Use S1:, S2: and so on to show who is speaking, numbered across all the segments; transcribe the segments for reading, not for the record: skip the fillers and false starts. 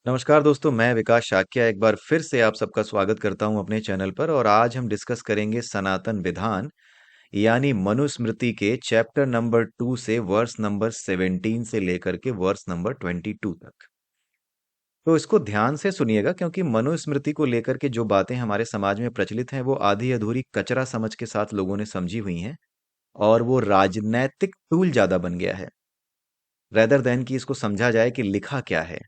S1: नमस्कार दोस्तों, मैं विकास शाक्य एक बार फिर से आप सबका स्वागत करता हूं अपने चैनल पर। और आज हम डिस्कस करेंगे सनातन विधान यानी मनुस्मृति के चैप्टर नंबर 2 से वर्स नंबर 17 से लेकर के वर्स नंबर 22 तक। तो इसको ध्यान से सुनिएगा, क्योंकि मनुस्मृति को लेकर के जो बातें हमारे समाज में प्रचलित हैं वो आधी अधूरी कचरा समझ के साथ लोगों ने समझी हुई हैं, और वो राजनैतिक टूल ज्यादा बन गया है। रेदर देन कि इसको समझा जाए कि लिखा क्या है,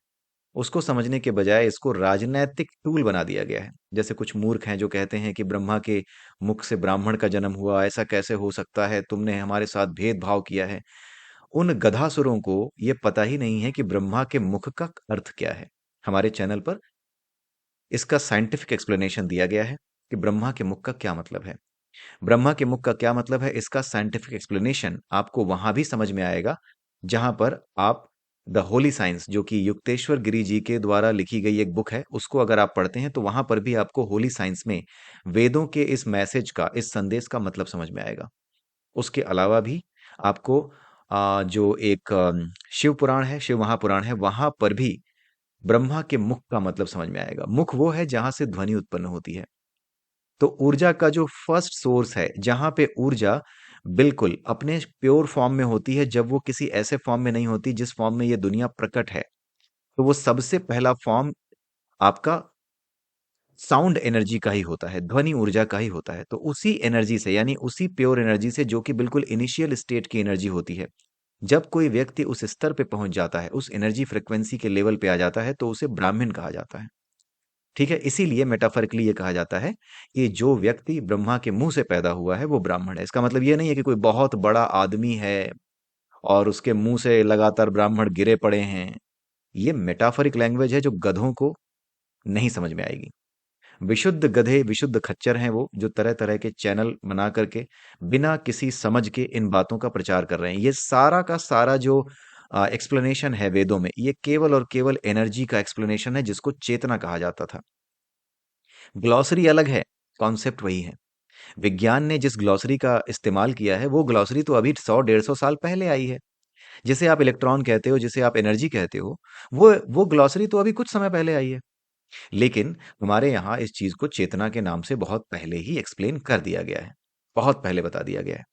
S1: उसको समझने के बजाय इसको राजनैतिक टूल बना दिया गया है। जैसे कुछ मूर्ख हैं जो कहते हैं कि ब्रह्मा के मुख से ब्राह्मण का जन्म हुआ, ऐसा कैसे हो सकता है, तुमने हमारे साथ भेदभाव किया है। उन गधासुरों को ये पता ही नहीं है कि ब्रह्मा के मुख का अर्थ क्या है। हमारे चैनल पर इसका साइंटिफिक एक्सप्लेनेशन दिया गया है कि ब्रह्मा के मुख का क्या मतलब है। ब्रह्मा के मुख का क्या मतलब है, इसका साइंटिफिक एक्सप्लेनेशन आपको वहां भी समझ में आएगा जहां पर आप द होली साइंस, जो कि युक्तेश्वर गिरी जी के द्वारा लिखी गई एक बुक है, उसको अगर आप पढ़ते हैं तो वहां पर भी आपको होली साइंस में वेदों के इस मैसेज का, इस संदेश का मतलब समझ में आएगा। उसके अलावा भी आपको जो एक शिव पुराण है, शिव महापुराण है, वहां पर भी ब्रह्मा के मुख का मतलब समझ में आएगा। मुख वो है जहां से ध्वनि उत्पन्न होती है। तो ऊर्जा का जो फर्स्ट सोर्स है, जहां पे ऊर्जा बिल्कुल अपने प्योर फॉर्म में होती है, जब वो किसी ऐसे फॉर्म में नहीं होती जिस फॉर्म में ये दुनिया प्रकट है, तो वो सबसे पहला फॉर्म आपका साउंड एनर्जी का ही होता है, ध्वनि ऊर्जा का ही होता है। तो उसी एनर्जी से, यानी उसी प्योर एनर्जी से, जो कि बिल्कुल इनिशियल स्टेट की एनर्जी होती है, जब कोई व्यक्ति उस स्तर पे पहुंच जाता है, उस एनर्जी फ्रिक्वेंसी के लेवल पे आ जाता है, तो उसे ब्राह्मण कहा जाता है। ठीक है, इसीलिए मेटाफरिकली ये कहा जाता है कि जो व्यक्ति ब्रह्मा के मुंह से पैदा हुआ है वो ब्राह्मण है। इसका मतलब ये नहीं है कि कोई बहुत बड़ा आदमी है और उसके मुंह से लगातार ब्राह्मण गिरे पड़े हैं। ये मेटाफरिक लैंग्वेज है जो गधों को नहीं समझ में आएगी। विशुद्ध गधे, विशुद्ध खच्चर हैं वो, जो तरह तरह के चैनल बना करके बिना किसी समझ के इन बातों का प्रचार कर रहे हैं। ये सारा का सारा जो एक्सप्लेनेशन है वेदों में, ये केवल और केवल एनर्जी का एक्सप्लेनेशन है, जिसको चेतना कहा जाता था। ग्लॉसरी अलग है, कॉन्सेप्ट वही है। विज्ञान ने जिस ग्लॉसरी का इस्तेमाल किया है, वो ग्लॉसरी तो अभी 100-150 साल पहले आई है। जिसे आप इलेक्ट्रॉन कहते हो, जिसे आप एनर्जी कहते हो, वो ग्लॉसरी तो अभी कुछ समय पहले आई है। लेकिन हमारे यहाँ इस चीज को चेतना के नाम से बहुत पहले ही एक्सप्लेन कर दिया गया है, बहुत पहले बता दिया गया है।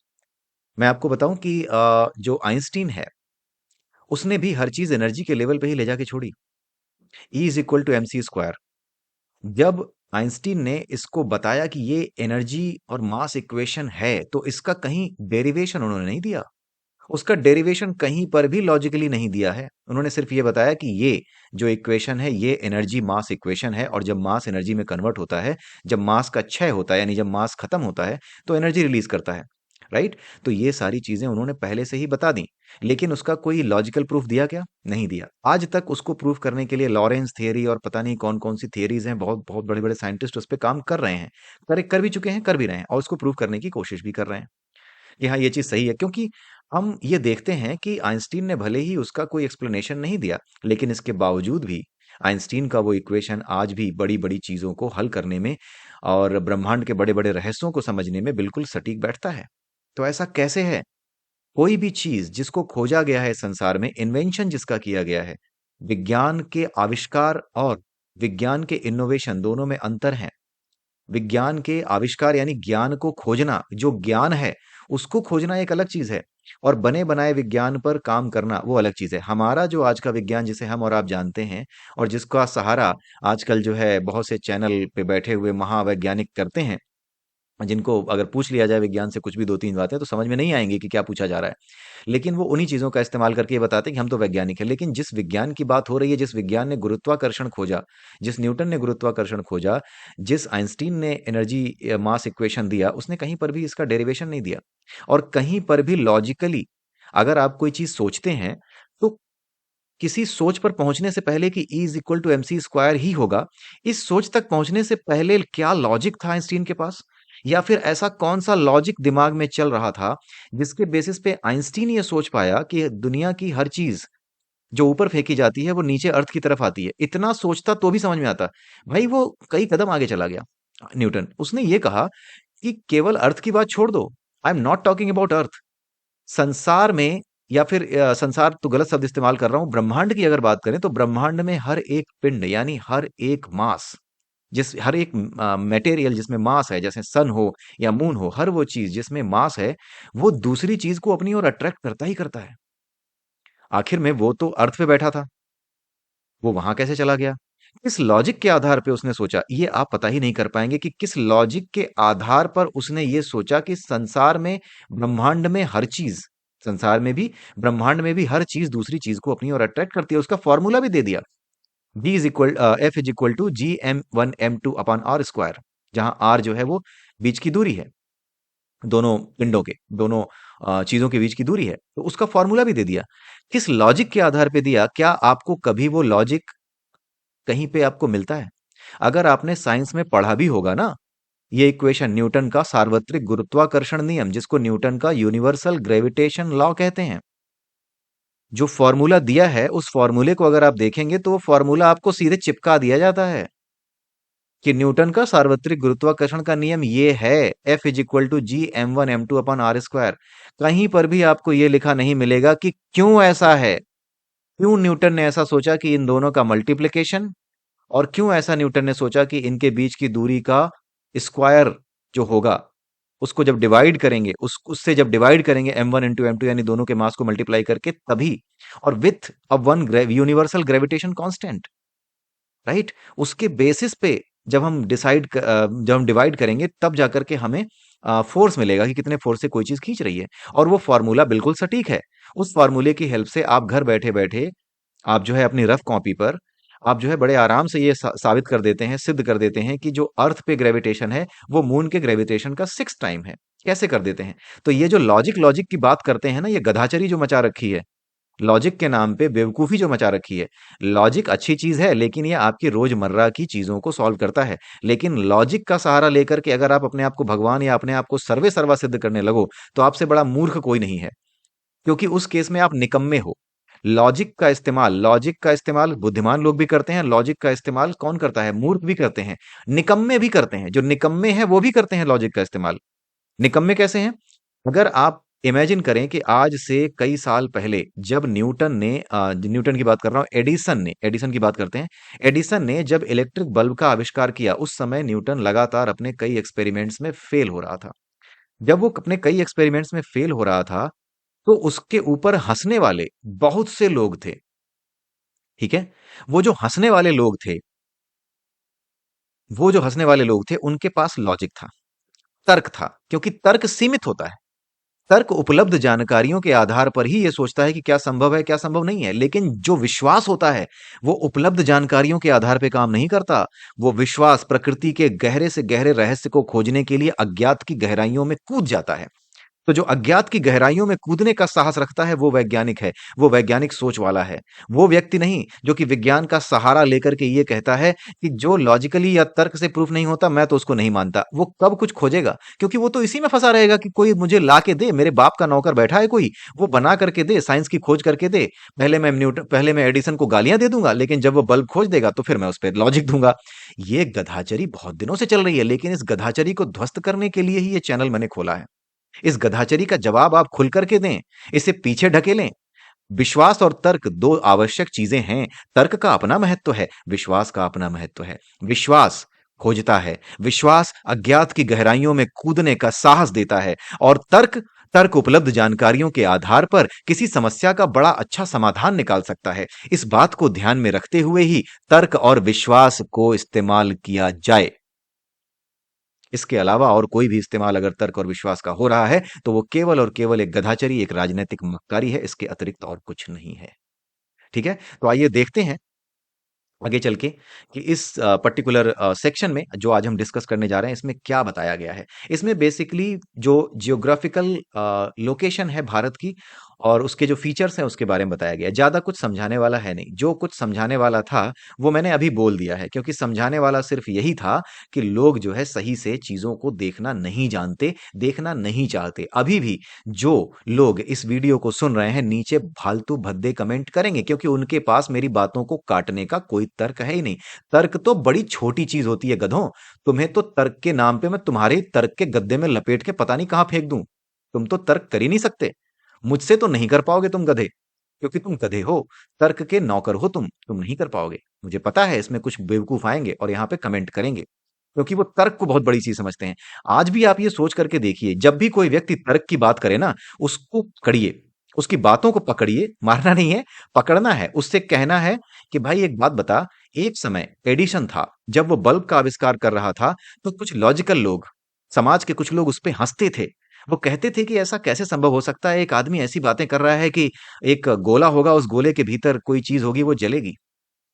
S1: मैं आपको बताऊं कि जो आइंस्टीन है, उसने भी हर चीज एनर्जी के लेवल पे ही ले जाके छोड़ी। E is equal to M C square. जब आइंस्टीन ने इसको बताया कि ये एनर्जी और मास इक्वेशन है, तो इसका कहीं डेरिवेशन उन्होंने नहीं दिया। उसका डेरिवेशन कहीं पर भी लॉजिकली नहीं दिया है। उन्होंने सिर्फ ये बताया कि ये जो इक्वेशन है, ये एनर्जी मास इक्वेशन है, और जब मास एनर्जी में कन्वर्ट होता है, जब मास का क्षय होता है, यानी जब मास खत्म होता है, तो एनर्जी रिलीज करता है। राइट। तो ये सारी चीजें उन्होंने पहले से ही बता दी। लेकिन उसका कोई लॉजिकल प्रूफ दिया क्या? नहीं दिया। आज तक उसको प्रूफ करने के लिए लॉरेंस थियरी और पता नहीं कौन कौन सी थियरीज हैं, बहुत बहुत बड़े बड़े साइंटिस्ट उस पर काम कर रहे हैं, कर भी चुके हैं, कर भी रहे हैं, और उसको प्रूफ करने की कोशिश भी कर रहे हैं कि हाँ, ये चीज सही है। क्योंकि हम ये देखते हैं कि आइंस्टीन ने भले ही उसका कोई एक्सप्लेनेशन नहीं दिया, लेकिन इसके बावजूद भी आइंस्टीन का वो इक्वेशन आज भी बड़ी बड़ी चीजों को हल करने में और ब्रह्मांड के बड़े बड़े रहस्यों को समझने में बिल्कुल सटीक बैठता है। तो ऐसा कैसे है? कोई भी चीज जिसको खोजा गया है संसार में, इन्वेंशन जिसका किया गया है, विज्ञान के आविष्कार और विज्ञान के इनोवेशन दोनों में अंतर है। विज्ञान के आविष्कार यानी ज्ञान को खोजना, जो ज्ञान है उसको खोजना एक अलग चीज है, और बने बनाए विज्ञान पर काम करना वो अलग चीज है। हमारा जो आज का विज्ञान, जिसे हम और आप जानते हैं, और जिसका सहारा आजकल जो है बहुत से चैनल पे बैठे हुए महावैज्ञानिक करते हैं, जिनको अगर पूछ लिया जाए विज्ञान से कुछ भी दो तीन बातें, तो समझ में नहीं आएंगी कि क्या पूछा जा रहा है। लेकिन वो उन्हीं चीजों का इस्तेमाल करके ये बताते हैं कि हम तो वैज्ञानिक हैं। लेकिन जिस विज्ञान की बात हो रही है, जिस विज्ञान ने गुरुत्वाकर्षण खोजा, जिस न्यूटन ने गुरुत्वाकर्षण खोजा, जिस आइंस्टीन ने एनर्जी मास इक्वेशन दिया, उसने कहीं पर भी इसका डेरिवेशन नहीं दिया। और कहीं पर भी लॉजिकली अगर आप कोई चीज सोचते हैं, तो किसी सोच पर पहुंचने से पहले कि E is equal to M C square ही होगा, इस सोच तक पहुंचने से पहले क्या लॉजिक था आइंस्टीन के पास? या फिर ऐसा कौन सा लॉजिक दिमाग में चल रहा था जिसके बेसिस पे आइंस्टीन ये सोच पाया कि दुनिया की हर चीज जो ऊपर फेंकी जाती है वो नीचे अर्थ की तरफ आती है? इतना सोचता तो भी समझ में आता। भाई वो कई कदम आगे चला गया। न्यूटन, उसने ये कहा कि केवल अर्थ की बात छोड़ दो, I am not talking about earth. संसार में या फिर संसार तो गलत शब्द इस्तेमाल कर रहा हूं, ब्रह्मांड की अगर बात करें तो ब्रह्मांड में हर एक पिंड यानी हर एक मास, जिस हर एक मटेरियल जिसमें मास है, जैसे सन हो या मून हो, हर वो चीज जिसमें मास है वो दूसरी चीज को अपनी ओर अट्रैक्ट करता ही करता है। आखिर में वो तो अर्थ पे बैठा था, वो वहां कैसे चला गया? किस लॉजिक के आधार पे उसने सोचा, ये आप पता ही नहीं कर पाएंगे कि किस लॉजिक के आधार पर उसने ये सोचा कि संसार में, ब्रह्मांड में हर चीज, संसार में भी ब्रह्मांड में भी हर चीज दूसरी चीज को अपनी ओर अट्रैक्ट करती है। उसका फॉर्मूला भी दे दिया, F is equal to Gm1m2 upon R square, जहां आर जो है वो बीच की दूरी है, दोनों पिंडों के, दोनों चीजों के बीच की दूरी है, तो उसका फॉर्मूला भी दे दिया। किस लॉजिक के आधार पे दिया? क्या आपको कभी वो लॉजिक कहीं पे आपको मिलता है? अगर आपने साइंस में पढ़ा भी होगा ना, ये इक्वेशन न्यूटन का सार्वत्रिक गुरुत्वाकर्षण नियम, जिसको न्यूटन का यूनिवर्सल ग्रेविटेशन लॉ कहते हैं, जो फॉर्मूला दिया है उस फॉर्मूले को अगर आप देखेंगे तो वो फॉर्मूला आपको सीधे चिपका दिया जाता है कि न्यूटन का सार्वत्रिक गुरुत्वाकर्षण का नियम ये है, F is equal to Gm1m2 upon R square. कहीं पर भी आपको ये लिखा नहीं मिलेगा कि क्यों ऐसा है, क्यों न्यूटन ने ऐसा सोचा कि इन दोनों का मल्टीप्लिकेशन, और क्यों ऐसा न्यूटन ने सोचा कि इनके बीच की दूरी का स्क्वायर जो होगा, उसको जब डिवाइड करेंगे, उससे जब डिवाइड करेंगे m1 इंटू m2 यानी दोनों के मास को मल्टीप्लाई करके, तभी, और with a one universal gravitation constant, right, उसके बेसिस पे जब हम डिवाइड करेंगे तब जाकर के हमें फोर्स मिलेगा कि कितने फोर्स से कोई चीज खींच रही है। और वो फॉर्मूला बिल्कुल सटीक है। उस फॉर्मूले की हेल्प से आप घर बैठे बैठे, आप जो है अपनी रफ कॉपी पर, आप जो है बड़े आराम से ये साबित कर देते हैं, सिद्ध कर देते हैं कि जो अर्थ पे ग्रेविटेशन है वो मून के ग्रेविटेशन का 6 टाइम है। कैसे कर देते हैं? तो ये जो लॉजिक लॉजिक की बात करते हैं ना, ये गधाचरी जो मचा रखी है, लॉजिक के नाम पे बेवकूफी जो मचा रखी है। लॉजिक अच्छी चीज है, लेकिन ये आपकी रोजमर्रा की चीजों को सॉल्व करता है। लेकिन लॉजिक का सहारा लेकर के अगर आप अपने आप को भगवान या अपने आप को सर्वे सर्वा सिद्ध करने लगो, तो आपसे बड़ा मूर्ख कोई नहीं है, क्योंकि उस केस में आप निकम्मे हो। लॉजिक का इस्तेमाल बुद्धिमान लोग भी करते हैं, लॉजिक का इस्तेमाल कौन करता है? मूर्ख भी करते हैं, निकम्मे भी करते हैं। जो निकम्मे हैं वो भी करते हैं लॉजिक का इस्तेमाल। निकम्मे कैसे हैं? अगर आप इमेजिन करें कि आज से कई साल पहले जब न्यूटन की बात कर रहा हूं, एडिसन की बात करते हैं। एडिसन ने जब इलेक्ट्रिक बल्ब का आविष्कार किया, उस समय न्यूटन लगातार अपने कई एक्सपेरिमेंट्स में फेल हो रहा था। जब वो अपने कई एक्सपेरिमेंट्स में फेल हो रहा था, तो उसके ऊपर हंसने वाले बहुत से लोग थे। ठीक है, वो जो हंसने वाले लोग थे, वो जो हंसने वाले लोग थे, उनके पास लॉजिक था, तर्क था, क्योंकि तर्क सीमित होता है। तर्क उपलब्ध जानकारियों के आधार पर ही यह सोचता है कि क्या संभव है, क्या संभव नहीं है। लेकिन जो विश्वास होता है, वो उपलब्ध जानकारियों के आधार पर काम नहीं करता। वो विश्वास प्रकृति के गहरे से गहरे रहस्य को खोजने के लिए अज्ञात की गहराइयों में कूद जाता है। तो जो अज्ञात की गहराइयों में कूदने का साहस रखता है, वो वैज्ञानिक है, वो वैज्ञानिक सोच वाला है। वो व्यक्ति नहीं जो कि विज्ञान का सहारा लेकर के ये कहता है कि जो लॉजिकली या तर्क से प्रूफ नहीं होता, मैं तो उसको नहीं मानता। वो कब कुछ खोजेगा? क्योंकि वो तो इसी में फंसा रहेगा कि कोई मुझे ला के दे, मेरे बाप का नौकर बैठा है कोई, वो बना करके दे, साइंस की खोज करके दे। पहले मैं एडिसन को गालियां दे दूंगा, लेकिन जब वो बल्ब खोज देगा तो फिर मैं उस पर लॉजिक दूंगा। ये गधाचरी बहुत दिनों से चल रही है, लेकिन इस गधाचरी को ध्वस्त करने के लिए ही ये चैनल मैंने खोला है। इस गधाचरी का जवाब आप खुल करके दें, इसे पीछे ढकेलें। विश्वास और तर्क दो आवश्यक चीजें हैं। तर्क का अपना महत्व है, विश्वास का अपना महत्व है। विश्वास खोजता है, विश्वास अज्ञात की गहराइयों में कूदने का साहस देता है, और तर्क तर्क उपलब्ध जानकारियों के आधार पर किसी समस्या का बड़ा अच्छा समाधान निकाल सकता है। इस बात को ध्यान में रखते हुए ही तर्क और विश्वास को इस्तेमाल किया जाए। इसके अलावा और कोई भी इस्तेमाल अगर तर्क और विश्वास का हो रहा है, तो वो केवल और केवल एक गधाचरी, एक राजनीतिक मक्कारी है, इसके अतिरिक्त और कुछ नहीं है। ठीक है? तो आइए देखते हैं आगे चल के कि इस पर्टिकुलर सेक्शन में जो आज हम डिस्कस करने जा रहे हैं, इसमें क्या बताया गया है। इसमें बेसिकली जो जियोग्राफिकल लोकेशन है भारत की, और उसके जो फीचर्स हैं उसके बारे में बताया गया है। ज्यादा कुछ समझाने वाला है नहीं, जो कुछ समझाने वाला था वो मैंने अभी बोल दिया है, क्योंकि समझाने वाला सिर्फ यही था कि लोग जो है सही से चीजों को देखना नहीं जानते, देखना नहीं चाहते। अभी भी जो लोग इस वीडियो को सुन रहे हैं, नीचे फालतू भद्दे कमेंट करेंगे, क्योंकि उनके पास मेरी बातों को काटने का कोई तर्क है ही नहीं। तर्क तो बड़ी छोटी चीज होती है गधों। तुम्हें तो तर्क के नाम पे मैं तुम्हारे तर्क के गद्दे में लपेट के पता नहीं कहां फेंक दूं। तुम तो तर्क कर ही नहीं सकते। मुझसे तो नहीं कर पाओगे तुम गधे, क्योंकि तुम गधे हो, तर्क के नौकर हो तुम नहीं कर पाओगे। मुझे पता है इसमें कुछ बेवकूफ आएंगे और यहाँ पे कमेंट करेंगे, क्योंकि वो तर्क को बहुत बड़ी चीज समझते हैं। आज भी आप ये सोच करके देखिए, जब भी कोई व्यक्ति तर्क की बात करे ना, उसको पकड़िए, उसकी बातों को पकड़िए, मारना नहीं है, पकड़ना है, उससे कहना है कि भाई एक बात बता, एक समय एडिशन था, जब वो बल्ब का आविष्कार कर रहा था, तो कुछ लॉजिकल लोग, समाज के कुछ लोग उस पे हंसते थे। वो कहते थे कि ऐसा कैसे संभव हो सकता है, एक आदमी ऐसी बातें कर रहा है कि एक गोला होगा, उस गोले के भीतर कोई चीज होगी, वो जलेगी,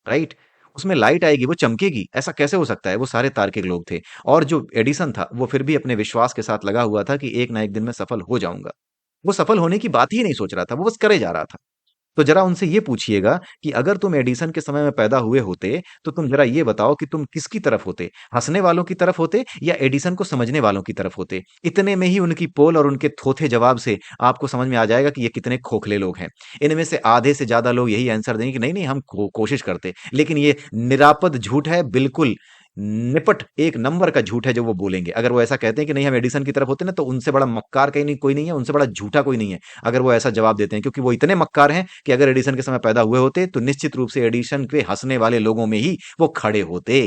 S1: राइट? उसमें लाइट आएगी, वो चमकेगी, ऐसा कैसे हो सकता है? वो सारे तार्किक लोग थे। और जो एडिसन था, वो फिर भी अपने विश्वास के साथ लगा हुआ था कि एक ना एक दिन मैं सफल हो जाऊंगा। वो सफल होने की बात ही नहीं सोच रहा था, वो बस करे जा रहा था। तो जरा उनसे ये पूछिएगा कि अगर तुम एडिसन के समय में पैदा हुए होते, तो तुम जरा ये बताओ कि तुम किसकी तरफ होते? हंसने वालों की तरफ होते या एडिसन को समझने वालों की तरफ होते? इतने में ही उनकी पोल और उनके थोथे जवाब से आपको समझ में आ जाएगा कि ये कितने खोखले लोग हैं। इनमें से आधे से ज्यादा लोग यही आंसर देंगे कि नहीं नहीं, हम कोशिश करते, लेकिन ये निरापद झूठ है, बिल्कुल निपट एक नंबर का झूठ है जो वो बोलेंगे। अगर वो ऐसा कहते हैं कि नहीं हम एडिसन की तरफ होते ना, तो उनसे बड़ा मक्कार कहीं नहीं, कोई नहीं है, उनसे बड़ा झूठा कोई नहीं है अगर वो ऐसा जवाब देते हैं, क्योंकि वो इतने मक्कार हैं कि अगर एडिसन के समय पैदा हुए होते तो निश्चित रूप से एडिसन के हंसने वाले लोगों में ही वो खड़े होते।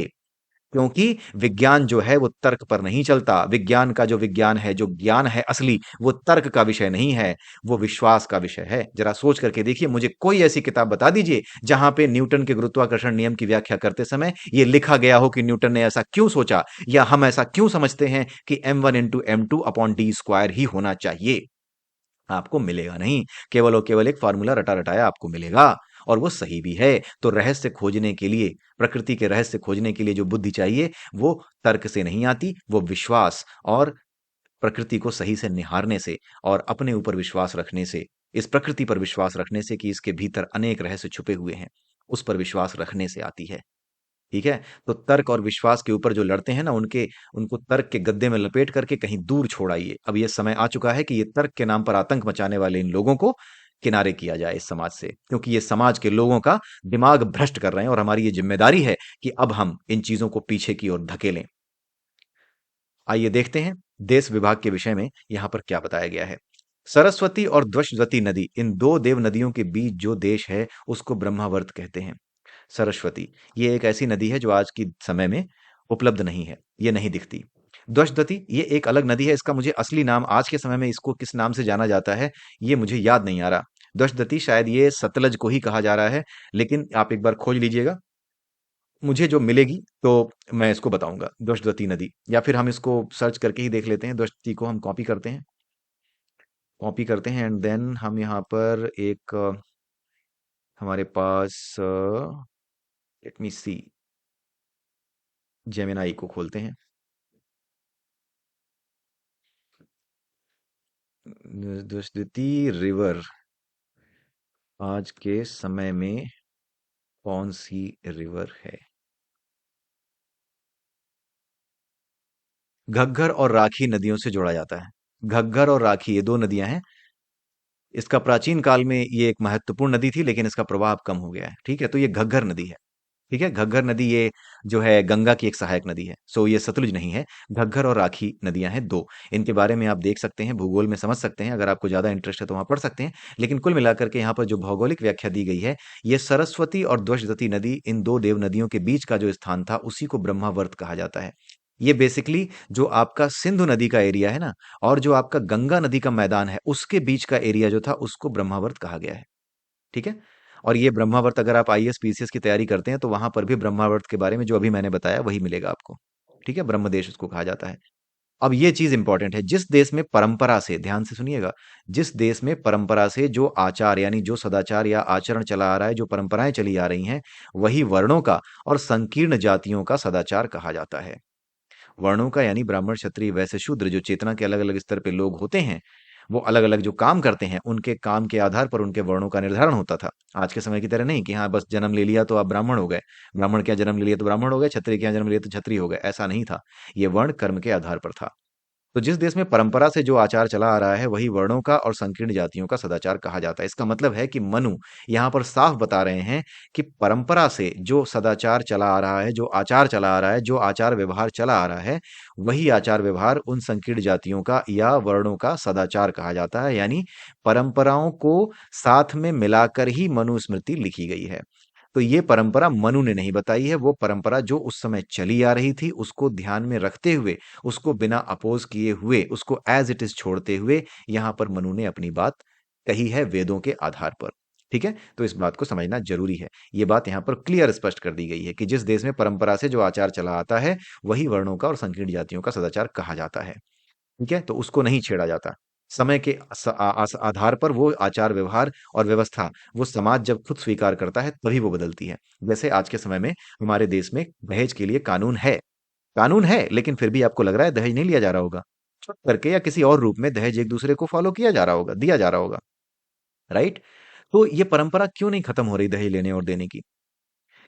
S1: क्योंकि विज्ञान जो है वो तर्क पर नहीं चलता। विज्ञान का जो विज्ञान है, जो ज्ञान है असली, वो तर्क का विषय नहीं है, वो विश्वास का विषय है। जरा सोच करके देखिए, मुझे कोई ऐसी किताब बता दीजिए जहां पे न्यूटन के गुरुत्वाकर्षण नियम की व्याख्या करते समय ये लिखा गया हो कि न्यूटन ने ऐसा क्यों सोचा, या हम ऐसा क्यों समझते हैं कि m1 × m2 upon D square ही होना चाहिए। आपको मिलेगा नहीं। केवल और केवल एक फार्मूला रटा रटाया आपको मिलेगा, और वो सही भी है। तो रहस्य खोजने के लिए, प्रकृति के रहस्य खोजने के लिए जो बुद्धि चाहिए, वो तर्क से नहीं आती, वो विश्वास और प्रकृति को सही से निहारने से और अपने ऊपर विश्वास रखने से, इस प्रकृति पर विश्वास रखने से कि इसके भीतर अनेक रहस्य छुपे हुए हैं, उस पर विश्वास रखने से आती है। ठीक है? तो तर्क और विश्वास के ऊपर जो लड़ते हैं ना, उनके उनको तर्क के गद्दे में लपेट करके कहीं दूर छोड़ आइए। अब ये समय आ चुका है कि ये तर्क के नाम पर आतंक मचाने वाले इन लोगों को किनारे किया जाए इस समाज से, क्योंकि ये समाज के लोगों का दिमाग भ्रष्ट कर रहे हैं, और हमारी ये जिम्मेदारी है कि अब हम इन चीजों को पीछे की ओर धकेलें। आइए देखते हैं देश विभाग के विषय में यहां पर क्या बताया गया है। सरस्वती और द्वष्टवती नदी, इन दो देव नदियों के बीच जो देश है, उसको ब्रह्मावर्त कहते हैं। सरस्वती, ये एक ऐसी नदी है जो आज की समय में उपलब्ध नहीं है, ये नहीं दिखती। द्वष्टवती, ये एक अलग नदी है, इसका मुझे असली नाम आज के समय में इसको किस नाम से जाना जाता है, ये मुझे याद नहीं आ रहा। द्वष्टवती शायद ये सतलज को ही कहा जा रहा है, लेकिन आप एक बार खोज लीजिएगा, मुझे जो मिलेगी तो मैं इसको बताऊंगा। द्वष्टवती नदी, या फिर हम इसको सर्च करके ही देख लेते हैं। द्वष्टवती को हम कॉपी करते हैं, कॉपी करते हैं, एंड देन हम यहाँ पर एक हमारे पास लेट मी सी, जेमिनाई को खोलते हैं। दुष्टती रिवर आज के समय में कौन सी रिवर है? घग्गर और राखी नदियों से जोड़ा जाता है। घग्गर और राखी, ये दो नदियां हैं। इसका प्राचीन काल में ये एक महत्वपूर्ण नदी थी, लेकिन इसका प्रवाह अब कम हो गया है। ठीक है, तो ये घग्गर नदी है। ठीक है, घग्गर नदी ये जो है गंगा की एक सहायक नदी है, सो ये सतलुज नहीं है। घग्गर और राखी नदियां हैं दो। इनके बारे में आप देख सकते हैं, भूगोल में समझ सकते हैं, अगर आपको ज्यादा इंटरेस्ट है तो वहां पढ़ सकते हैं। लेकिन कुल मिलाकर के यहाँ पर जो भौगोलिक व्याख्या दी गई है, ये सरस्वती और द्वष्टवती नदी, इन दो देव नदियों के बीच का जो स्थान था, उसी को ब्रह्मावर्त कहा जाता है। ये बेसिकली जो आपका सिंधु नदी का एरिया है ना, और जो आपका गंगा नदी का मैदान है, उसके बीच का एरिया जो था, उसको ब्रह्मावर्त कहा गया है। ठीक है? और ये ब्रह्मावर्त, अगर आप आईएएस पीसीएस की तैयारी करते हैं, तो वहां पर भी ब्रह्मावर्त के बारे में जो अभी मैंने बताया वही मिलेगा आपको। ठीक है, ब्रह्मदेश उसको कहा जाता है। अब ये चीज इंपॉर्टेंट है, जिस देश में परंपरा से, ध्यान से सुनिएगा, जिस देश में परंपरा से जो आचार यानी जो सदाचार या आचरण चला आ रहा है, जो परंपराएं चली आ रही हैं, वही वर्णों का और संकीर्ण जातियों का सदाचार कहा जाता है। वर्णों का यानी ब्राह्मण, क्षत्रिय, वैश्य, शूद्र, जो चेतना के अलग अलग स्तर पे लोग होते हैं, वो अलग अलग जो काम करते हैं, उनके काम के आधार पर उनके वर्णों का निर्धारण होता था। आज के समय की तरह नहीं कि हाँ बस जन्म ले लिया तो आप ब्राह्मण हो गए, ब्राह्मण के यहाँ जन्म ले लिया तो ब्राह्मण हो गए, क्षत्रिय के यहाँ जन्म लिया तो क्षत्रिय हो गए, ऐसा नहीं था। ये वर्ण कर्म के आधार पर था। तो जिस देश में परंपरा से जो आचार चला आ रहा है वही वर्णों का और संकीर्ण जातियों का सदाचार कहा जाता है। इसका मतलब है कि मनु यहाँ पर साफ बता रहे हैं कि परंपरा से जो सदाचार चला आ रहा है, जो आचार चला आ रहा है, जो आचार व्यवहार चला आ रहा है, वही आचार व्यवहार उन संकीर्ण जातियों का या वर्णों का सदाचार कहा जाता है। यानी परंपराओं को साथ में मिलाकर ही मनुस्मृति लिखी गई है। तो ये परंपरा मनु ने नहीं बताई है, वो परंपरा जो उस समय चली आ रही थी, उसको ध्यान में रखते हुए, उसको बिना अपोज किए हुए, उसको एज इट इज छोड़ते हुए यहां पर मनु ने अपनी बात कही है वेदों के आधार पर। ठीक है, तो इस बात को समझना जरूरी है। ये बात यहां पर क्लियर स्पष्ट कर दी गई है कि जिस देश में परंपरा से जो आचार चला आता है वही वर्णों का और संकीर्ण जातियों का सदाचार कहा जाता है। ठीक है, तो उसको नहीं छेड़ा जाता। समय के आधार पर वो आचार व्यवहार और व्यवस्था वो समाज जब खुद स्वीकार करता है तभी वो बदलती है। जैसे आज के समय में हमारे देश में दहेज के लिए कानून है, लेकिन फिर भी आपको लग रहा है दहेज नहीं लिया जा रहा होगा, छुप करके या किसी और रूप में दहेज एक दूसरे को फॉलो किया जा रहा होगा, दिया जा रहा होगा। राइट। तो ये परंपरा क्यों नहीं खत्म हो रही दहेज लेने और देने की?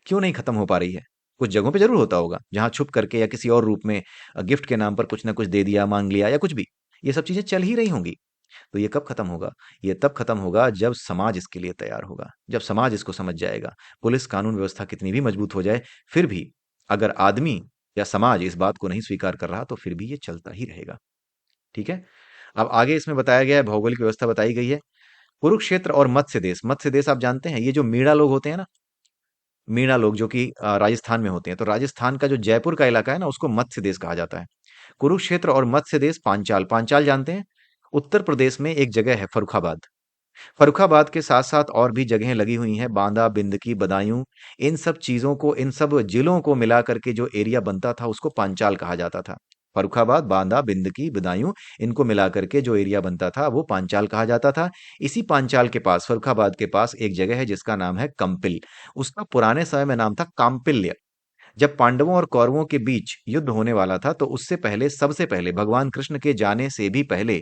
S1: क्यों नहीं खत्म हो पा रही है? कुछ जगहों पे जरूर होता होगा जहां छुप करके या किसी और रूप में गिफ्ट के नाम पर कुछ ना कुछ दे दिया, मांग लिया या कुछ भी। ये सब चीजें चल ही रही होंगी। तो ये कब खत्म होगा? ये तब खत्म होगा जब समाज इसके लिए तैयार होगा, जब समाज इसको समझ जाएगा। पुलिस कानून व्यवस्था कितनी भी मजबूत हो जाए, फिर भी अगर आदमी या समाज इस बात को नहीं स्वीकार कर रहा तो फिर भी ये चलता ही रहेगा। ठीक है। अब आगे इसमें बताया गया है, भौगोलिक व्यवस्था बताई गई है। कुरुक्षेत्र और मत्स्य देश आप जानते हैं, ये जो मीणा लोग होते हैं ना, मीणा लोग जो कि राजस्थान में होते हैं, तो राजस्थान का जो जयपुर का इलाका है ना उसको मत्स्य देश कहा जाता है। कुरुक्षेत्र और मत्स्य देश पांचाल, पांचाल जानते हैं? उत्तर प्रदेश में एक जगह है फर्रुखाबाद। फर्रुखाबाद के साथ साथ और भी जगहें लगी हुई हैं, बांदा, बिंदकी, बदायूं। इन सब चीजों को, इन सब जिलों को मिला करके जो एरिया बनता था उसको पांचाल कहा जाता था। फर्रुखाबाद, बांदा, बिंदकी, बदायूं, इनको मिला करके जो एरिया बनता था वो पांचाल कहा जाता था। इसी पांचाल के पास, फर्रुखाबाद के पास एक जगह है जिसका नाम है कंपिल। उसका पुराने समय में नाम था काम्पिल्य। जब पांडवों और कौरवों के बीच युद्ध होने वाला था तो उससे पहले, सबसे पहले भगवान कृष्ण के जाने से भी पहले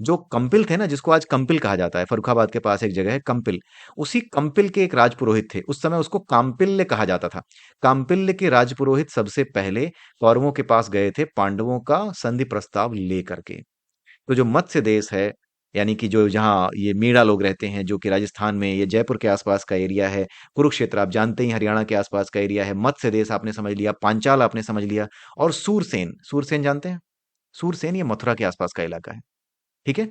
S1: जो कंपिल थे ना, जिसको आज कंपिल कहा जाता है, फर्रुखाबाद के पास एक जगह है कंपिल। उसी कंपिल के एक राजपुरोहित थे, उस समय उसको काम्पिल्य कहा जाता था। काम्पिल्य के राजपुरोहित सबसे पहले कौरवों के पास गए थे पांडवों का संधि प्रस्ताव लेकर के। तो जो मत्स्य देश है, यानी कि जो जहाँ ये मीणा लोग रहते हैं, जो कि राजस्थान में, ये जयपुर के आसपास का एरिया है। कुरुक्षेत्र आप जानते ही हरियाणा के आसपास का एरिया है। मत्स्य देश आपने समझ लिया, पांचाल आपने समझ लिया। और सूरसेन, सूरसेन जानते हैं? सूरसेन ये मथुरा के आसपास का इलाका है। ठीक है,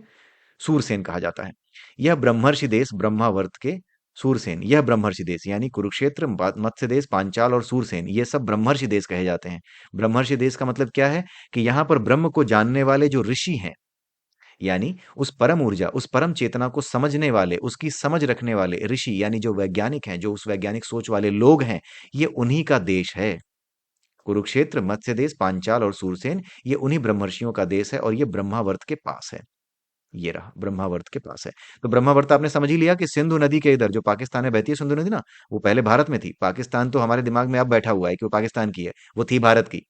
S1: सूरसेन कहा जाता है। यह ब्रह्मर्षि देश, ब्रह्मावर्त के सूरसेन, यह ब्रह्मर्षि देश यानी कुरुक्षेत्र, मत्स्य देश, पांचाल और सूरसेन, ये सब ब्रह्मर्षि देश कहे जाते हैं। ब्रह्मर्षि देश का मतलब क्या है? कि यहाँ पर ब्रह्म को जानने वाले जो ऋषि हैं, यानी उस परम ऊर्जा, उस परम चेतना को समझने वाले, उसकी समझ रखने वाले ऋषि, यानी जो वैज्ञानिक हैं, जो उस वैज्ञानिक सोच वाले लोग हैं, ये उन्हीं का देश है। कुरुक्षेत्र, मत्स्य देश, पांचाल और सूरसेन, ये उन्हीं ब्रह्मर्षियों का देश है और ये ब्रह्मावर्त के पास है। ये रहा, ब्रह्मावर्त के पास है। तो ब्रह्मावर्त आपने समझ ही लिया कि सिंधु नदी के इधर, जो पाकिस्तान में बहती है सिंधु नदी ना, वो पहले भारत में थी। पाकिस्तान तो हमारे दिमाग में अब बैठा हुआ है कि वो पाकिस्तान की है, वो थी भारत की।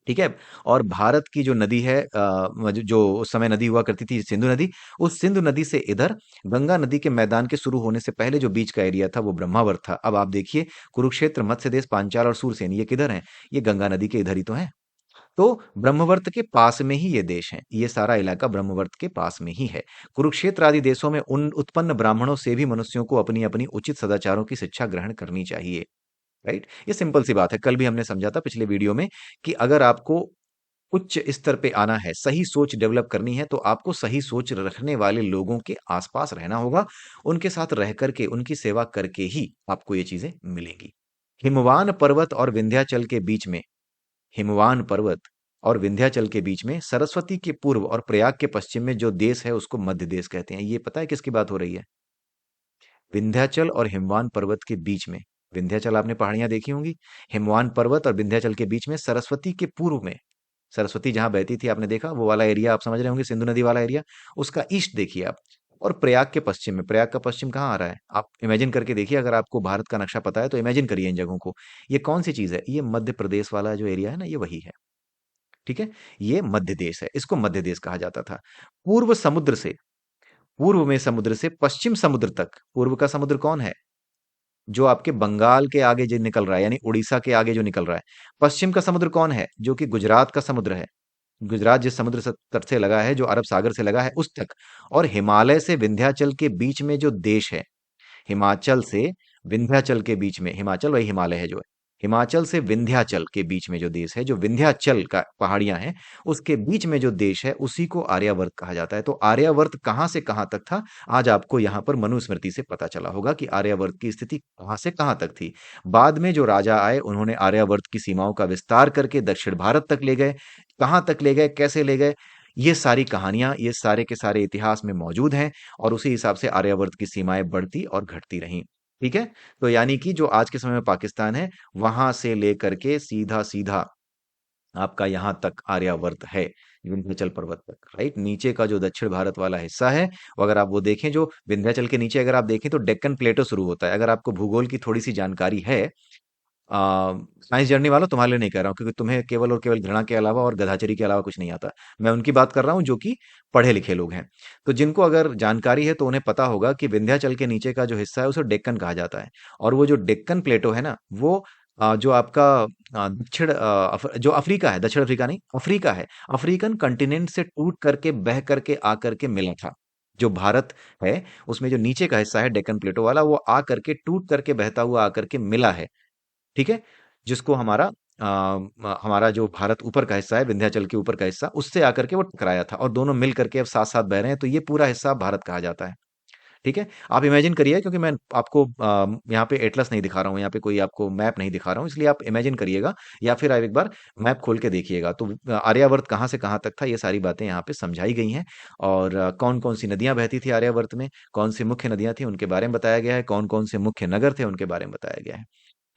S1: ठीक है। और भारत की जो नदी है, जो उस समय नदी हुआ करती थी सिंधु नदी, उस सिंधु नदी से इधर गंगा नदी के मैदान के शुरू होने से पहले जो बीच का एरिया था वो ब्रह्मावर्त था। अब आप देखिए, कुरुक्षेत्र, मत्स्य देश, पांचाल और सूरसेन, ये किधर है? ये गंगा नदी के इधर ही तो है। तो ब्रह्मवर्त के पास में ही ये देश है, ये सारा इलाका ब्रह्मवर्त के पास में ही है। कुरुक्षेत्र आदि देशों में उन उत्पन्न ब्राह्मणों से भी मनुष्यों को अपनी अपनी उचित सदाचारों की शिक्षा ग्रहण करनी चाहिए। राइट, ये सिंपल सी बात है। कल भी हमने समझा था पिछले वीडियो में कि अगर आपको उच्च स्तर पे आना है, सही सोच डेवलप करनी है, तो आपको सही सोच रखने वाले लोगों के आसपास रहना होगा। उनके साथ रह करके, उनकी सेवा करके ही आपको ये चीजें मिलेंगी। हिमवान पर्वत और विंध्याचल के बीच में, हिमवान पर्वत और विंध्याचल के बीच में, सरस्वती के पूर्व और प्रयाग के पश्चिम में जो देश है उसको मध्य देश कहते हैं। ये पता है किसकी बात हो रही है? विंध्याचल और हिमवान पर्वत के बीच में, विंध्याचल आपने पहाड़ियां देखी होंगी, हिमवान पर्वत और विंध्याचल के बीच में, सरस्वती के पूर्व में, सरस्वती जहां बहती थी आपने देखा, वो वाला एरिया आप समझ रहे होंगे, सिंधु नदी वाला एरिया, उसका ईस्ट देखिए आप। और प्रयाग के पश्चिम में, प्रयाग का पश्चिम कहाँ आ रहा है? आप इमेजिन करके देखिए, अगर आपको भारत का नक्शा पता है तो इमेजिन करिए इन जगहों को। ये कौन सी चीज है? ये मध्य प्रदेश वाला जो एरिया है ना, ये वही है। ठीक है, ये मध्य देश है, इसको मध्य देश कहा जाता था। पूर्व समुद्र से, पूर्व में समुद्र से पश्चिम समुद्र तक, पूर्व का समुद्र कौन है? जो आपके बंगाल के आगे जो निकल रहा है, यानी उड़ीसा के आगे जो निकल रहा है। पश्चिम का समुद्र कौन है? जो कि गुजरात का समुद्र है। गुजरात जिस समुद्र तट से लगा है, जो अरब सागर से लगा है उस तक, और हिमालय से विंध्याचल के बीच में जो देश है, हिमाचल से विंध्याचल के बीच में, हिमाचल वही हिमालय है जो है, हिमाचल से विंध्याचल के बीच में जो देश है, जो विंध्याचल का पहाड़ियां हैं, उसके बीच में जो देश है, उसी को आर्यावर्त कहा जाता है। तो आर्यावर्त कहां से कहां तक था, आज आपको यहां पर मनुस्मृति से पता चला होगा कि आर्यावर्त की स्थिति कहां से कहां तक थी। बाद में जो राजा आए, उन्होंने आर्यावर्त की सीमाओं का विस्तार करके दक्षिण भारत तक ले गए। कहां तक ले गए, कैसे ले गए, ये सारी कहानियां, ये सारे के सारे इतिहास में मौजूद हैं, और उसी हिसाब से आर्यावर्त की सीमाएं बढ़ती और घटती रहीं। ठीक है। तो यानी कि जो आज के समय में पाकिस्तान है, वहां से लेकर के सीधा सीधा आपका यहां तक आर्यावर्त है, विंध्याचल पर्वत तक, राइट। नीचे का जो दक्षिण भारत वाला हिस्सा है, वो अगर आप वो देखें, जो विंध्याचल के नीचे अगर आप देखें तो डेक्कन प्लेटो शुरू होता है। अगर आपको भूगोल की थोड़ी सी जानकारी है, साइंस जर्नी वालों, तुम्हारे लिए नहीं कह रहा हूँ, क्योंकि तुम्हें केवल और केवल घृणा के अलावा और गधाचरी के अलावा कुछ नहीं आता। मैं उनकी बात कर रहा हूँ जो कि पढ़े लिखे लोग हैं। तो जिनको अगर जानकारी है तो उन्हें पता होगा कि विंध्याचल के नीचे का जो हिस्सा है उसे डेक्कन कहा जाता है। और वो जो डेक्कन प्लेटो है ना, वो जो आपका दक्षिण जो अफ्रीका है, दक्षिण अफ्रीका नहीं, अफ्रीका है, अफ्रीकन कंटिनेंट से टूट करके बह करके आ करके मिला था। जो भारत है, उसमें जो नीचे का हिस्सा है डेक्कन प्लेटो वाला, वो आ करके टूट करके बहता हुआ आकर के मिला है। ठीक है? जिसको हमारा जो भारत ऊपर का हिस्सा है, विंध्याचल के ऊपर का हिस्सा, उससे आकर के वो टकराया था, और दोनों मिल करके अब साथ-साथ बह रहे हैं, तो ये पूरा हिस्सा अब भारत कहा जाता है। ठीक है? आप इमेजिन करिए, क्योंकि मैं आपको यहाँ पे एटलस नहीं दिखा रहा हूँ, यहाँ पे कोई आपको मैप नहीं दिखा रहा हूँ, इसलिए आप इमेजिन करिएगा, या फिर आप एक बार मैप खोल के देखिएगा। तो आर्यावर्त कहाँ से कहाँ तक था, ये सारी बातें यहाँ पे समझाई गई हैं। और कौन-कौन सी नदियाँ बहती थी आर्यावर्त में, कौन सी मुख्य नदियाँ थी, उनके बारे में बताया गया है, कौन-कौन से मुख्य नगर थे, उनके बारे में बताया गया है।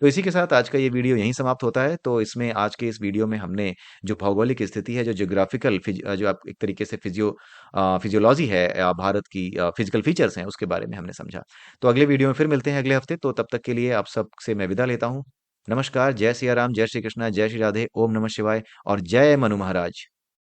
S1: तो इसी के साथ आज का ये वीडियो यहीं समाप्त होता है। तो इसमें, आज के इस वीडियो में हमने जो भौगोलिक स्थिति है, जो ज्योग्राफिकल जो आप एक तरीके से फिजियोलॉजी है, भारत की फिजिकल फीचर्स हैं, उसके बारे में हमने समझा। तो अगले वीडियो में फिर मिलते हैं अगले हफ्ते। तो तब तक के लिए आप सबसे मैं विदा लेता हूँ। नमस्कार, जय सिया राम, जय श्री कृष्णा, जय श्री राधे, ओम नमः शिवाय और जय मनु महाराज।